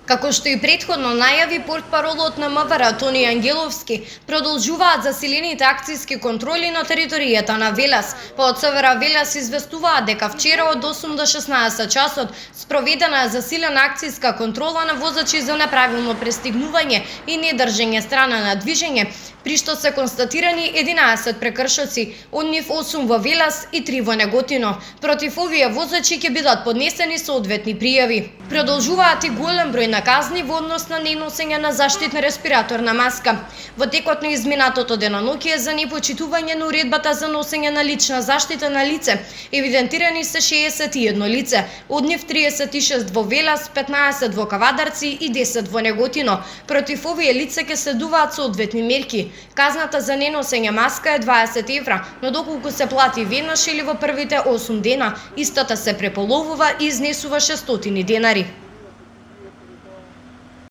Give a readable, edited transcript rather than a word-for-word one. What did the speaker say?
Како што и претходно најави портпаролот на МВР Тони Ангеловски, продолжуваат засилените акцијски контроли на територијата на Велес. По ЦВР Велес известуваат дека вчера од 8 до 16 часот спроведена е засилена акцијска контрола на возачи за неправилно пристигнување и недржење страна на движење, при што се констатирани 11 прекршоци, од нив 8 во Велес и 3 во Неготино. Против овие возачи ќе бидат поднесени соодветни пријави. Продолжуваат и голем број на казни во однос на неносење на заштитна респираторна маска. Во текот на изминатото деноноќие за непочитување на уредбата за носење на лична заштита на лице, евидентирани се 61 лице, од нив 36 во Велес, 15 во Кавадарци и 10 во Неготино. Против овие лица ќе следуваат соодветни мерки. Казната за неносење маска е 20 евра, но доколку се плати веднаш или во првите 8 дена, истата се преполовува и изнесува 600 денари.